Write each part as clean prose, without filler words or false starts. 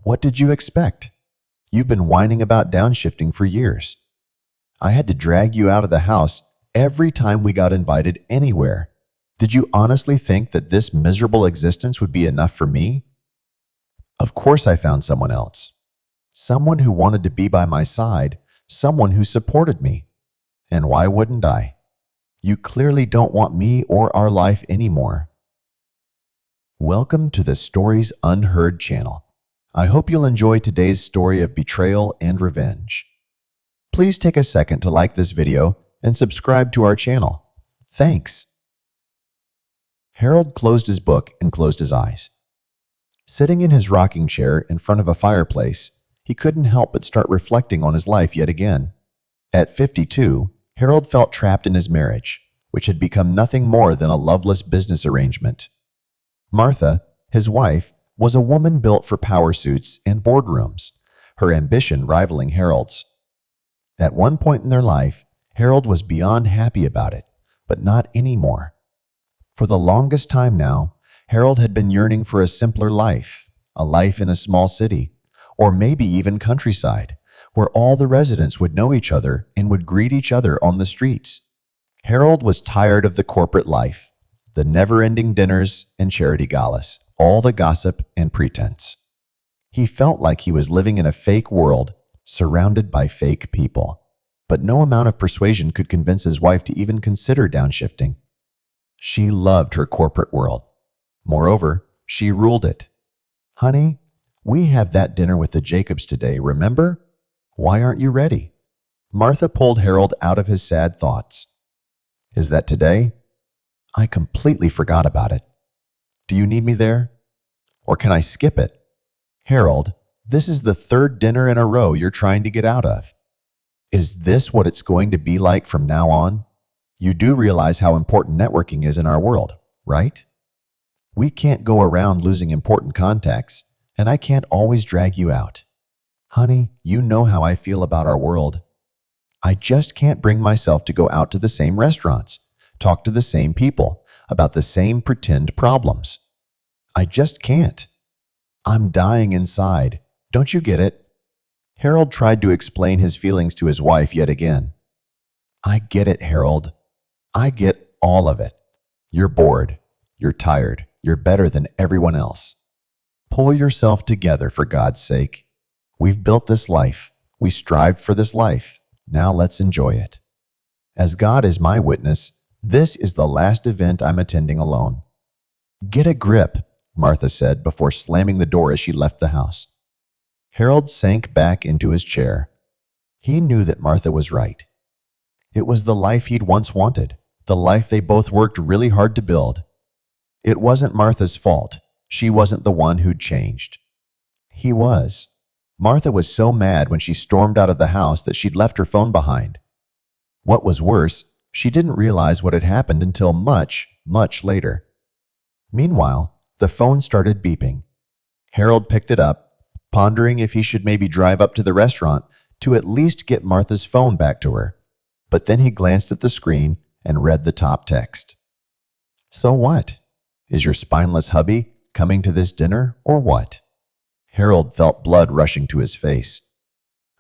What did you expect? You've been whining about downshifting for years. I had to drag you out of the house every time we got invited anywhere. Did you honestly think that this miserable existence would be enough for me? Of course I found someone else. Someone who wanted to be by my side, someone who supported me. And why wouldn't I? You clearly don't want me or our life anymore. Welcome to the Stories Unheard channel. I hope you'll enjoy today's story of betrayal and revenge. Please take a second to like this video and subscribe to our channel. Thanks. Harold closed his book and closed his eyes. Sitting in his rocking chair in front of a fireplace, he couldn't help but start reflecting on his life yet again. At 52, Harold felt trapped in his marriage, which had become nothing more than a loveless business arrangement. Martha, his wife, was a woman built for power suits and boardrooms, her ambition rivaling Harold's. At one point in their life, Harold was beyond happy about it, but not anymore. For the longest time now, Harold had been yearning for a simpler life, a life in a small city, or maybe even countryside, where all the residents would know each other and would greet each other on the streets. Harold was tired of the corporate life, the never-ending dinners and charity galas, all the gossip and pretense. He felt like he was living in a fake world, surrounded by fake people. But no amount of persuasion could convince his wife to even consider downshifting. She loved her corporate world. Moreover, she ruled it. Honey, we have that dinner with the Jacobs today, remember? Why aren't you ready? Martha pulled Harold out of his sad thoughts. Is that today? I completely forgot about it. Do you need me there? Or can I skip it? Harold, this is the third dinner in a row you're trying to get out of. Is this what it's going to be like from now on? You do realize how important networking is in our world, right? We can't go around losing important contacts, and I can't always drag you out. Honey, you know how I feel about our world. I just can't bring myself to go out to the same restaurants, talk to the same people, about the same pretend problems. I just can't. I'm dying inside. Don't you get it? Harold tried to explain his feelings to his wife yet again. I get it, Harold. I get all of it. You're bored. You're tired. You're better than everyone else. Pull yourself together, for God's sake. We've built this life. We strived for this life. Now let's enjoy it. As God is my witness, this is the last event I'm attending alone. Get a grip, Martha said before slamming the door as she left the house. Harold sank back into his chair. He knew that Martha was right. It was the life he'd once wanted, the life they both worked really hard to build. It wasn't Martha's fault. She wasn't the one who'd changed. He was. Martha was so mad when she stormed out of the house that she'd left her phone behind. What was worse, she didn't realize what had happened until much, much later. Meanwhile, the phone started beeping. Harold picked it up, pondering if he should maybe drive up to the restaurant to at least get Martha's phone back to her. But then he glanced at the screen and read the top text. So what? Is your spineless hubby coming to this dinner or what? Harold felt blood rushing to his face.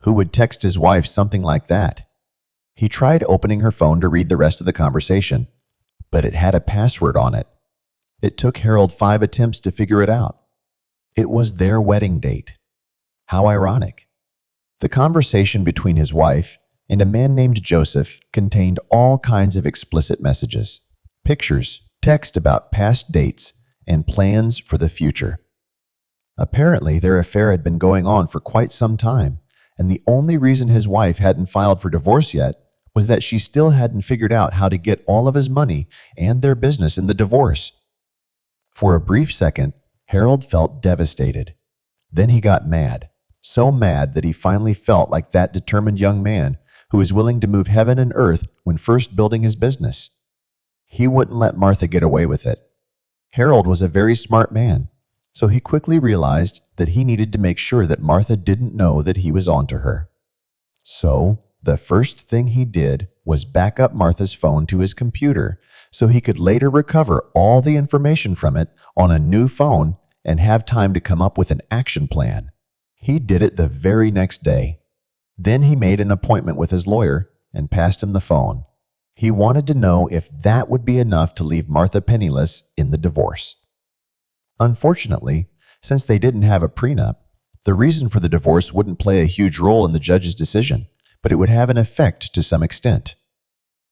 Who would text his wife something like that? He tried opening her phone to read the rest of the conversation, but it had a password on it. It took Harold 5 attempts to figure it out. It was their wedding date. How ironic. The conversation between his wife and a man named Joseph contained all kinds of explicit messages, pictures, text about past dates, and plans for the future. Apparently, their affair had been going on for quite some time, and the only reason his wife hadn't filed for divorce yet was that she still hadn't figured out how to get all of his money and their business in the divorce. For a brief second, Harold felt devastated. Then he got mad, so mad that he finally felt like that determined young man who was willing to move heaven and earth when first building his business. He wouldn't let Martha get away with it. Harold was a very smart man, so he quickly realized that he needed to make sure that Martha didn't know that he was onto her. So, the first thing he did was back up Martha's phone to his computer so he could later recover all the information from it on a new phone and have time to come up with an action plan. He did it the very next day. Then he made an appointment with his lawyer and passed him the phone. He wanted to know if that would be enough to leave Martha penniless in the divorce. Unfortunately, since they didn't have a prenup, the reason for the divorce wouldn't play a huge role in the judge's decision, but it would have an effect to some extent.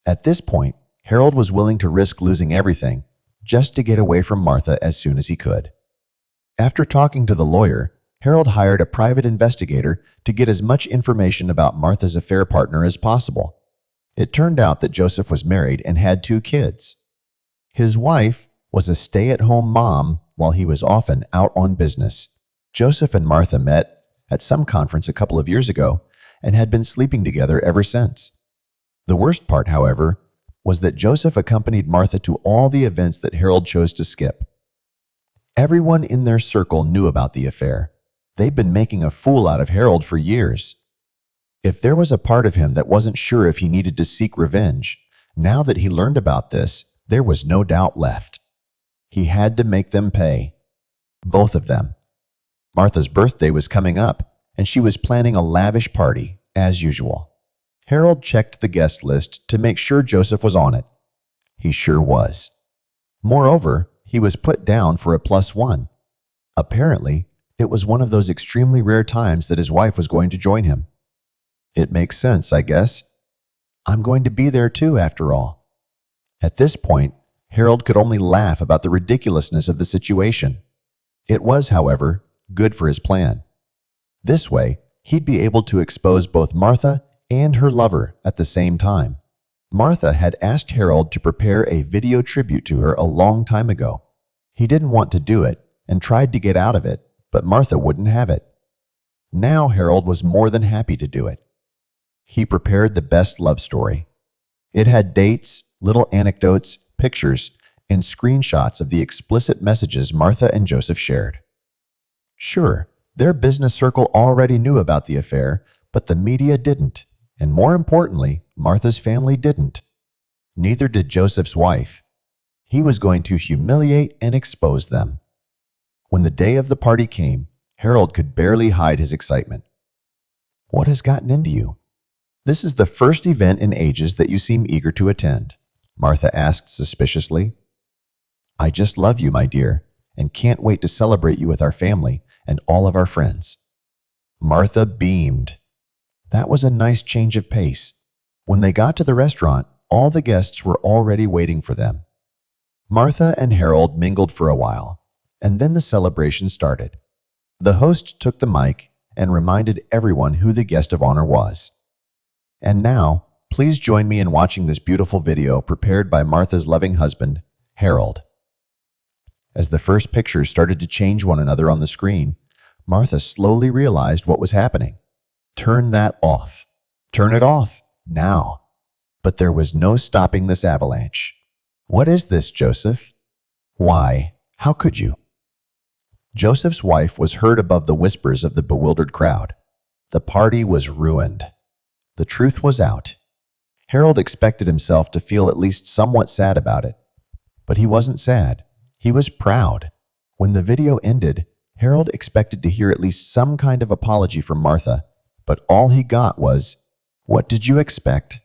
At this point, Harold was willing to risk losing everything just to get away from Martha as soon as he could. After talking to the lawyer, Harold hired a private investigator to get as much information about Martha's affair partner as possible. It turned out that Joseph was married and had 2 kids. His wife was a stay-at-home mom while he was often out on business. Joseph and Martha met at some conference a couple of years ago and had been sleeping together ever since. The worst part, however, was that Joseph accompanied Martha to all the events that Harold chose to skip. Everyone in their circle knew about the affair. They'd been making a fool out of Harold for years. If there was a part of him that wasn't sure if he needed to seek revenge, now that he learned about this, there was no doubt left. He had to make them pay. Both of them. Martha's birthday was coming up, and she was planning a lavish party, as usual. Harold checked the guest list to make sure Joseph was on it. He sure was. Moreover, he was put down for a +1. Apparently, it was one of those extremely rare times that his wife was going to join him. It makes sense, I guess. I'm going to be there too, after all. At this point, Harold could only laugh about the ridiculousness of the situation. It was, however, good for his plan. This way, he'd be able to expose both Martha and her lover at the same time. Martha had asked Harold to prepare a video tribute to her a long time ago. He didn't want to do it and tried to get out of it, but Martha wouldn't have it. Now Harold was more than happy to do it. He prepared the best love story. It had dates, little anecdotes, pictures, and screenshots of the explicit messages Martha and Joseph shared. Sure, their business circle already knew about the affair, but the media didn't, and more importantly, Martha's family didn't. Neither did Joseph's wife. He was going to humiliate and expose them. When the day of the party came, Harold could barely hide his excitement. What has gotten into you? This is the first event in ages that you seem eager to attend, Martha asked suspiciously. I just love you, my dear, and can't wait to celebrate you with our family and all of our friends. Martha beamed. That was a nice change of pace. When they got to the restaurant, all the guests were already waiting for them. Martha and Harold mingled for a while, and then the celebration started. The host took the mic and reminded everyone who the guest of honor was. And now, please join me in watching this beautiful video prepared by Martha's loving husband, Harold. As the first pictures started to change one another on the screen, Martha slowly realized what was happening. Turn that off. Turn it off, now. But there was no stopping this avalanche. What is this, Joseph? Why? How could you? Joseph's wife was heard above the whispers of the bewildered crowd. The party was ruined. The truth was out. Harold expected himself to feel at least somewhat sad about it. But he wasn't sad. He was proud. When the video ended, Harold expected to hear at least some kind of apology from Martha, but all he got was, "What did you expect?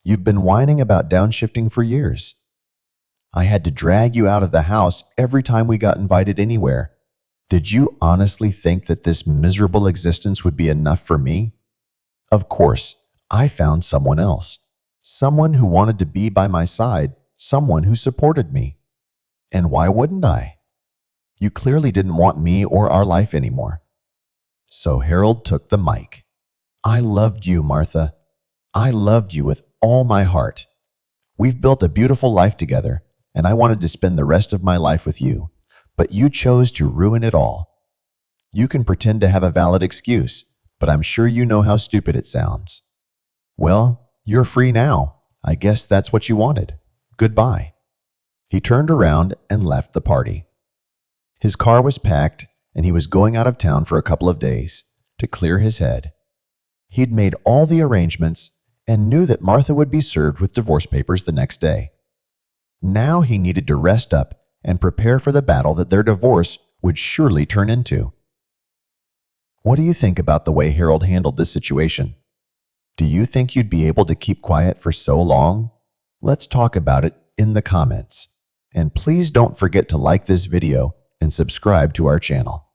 You've been whining about downshifting for years. I had to drag you out of the house every time we got invited anywhere. Did you honestly think that this miserable existence would be enough for me? Of course, I found someone else. Someone who wanted to be by my side, someone who supported me. And why wouldn't I? You clearly didn't want me or our life anymore." So Harold took the mic. "I loved you, Martha. I loved you with all my heart. We've built a beautiful life together, and I wanted to spend the rest of my life with you, but you chose to ruin it all. You can pretend to have a valid excuse, but I'm sure you know how stupid it sounds. Well, you're free now. I guess that's what you wanted. Goodbye." He turned around and left the party. His car was packed, and he was going out of town for a couple of days to clear his head. He'd made all the arrangements and knew that Martha would be served with divorce papers the next day. Now he needed to rest up and prepare for the battle that their divorce would surely turn into. What do you think about the way Harold handled this situation? Do you think you'd be able to keep quiet for so long? Let's talk about it in the comments. And please don't forget to like this video and subscribe to our channel.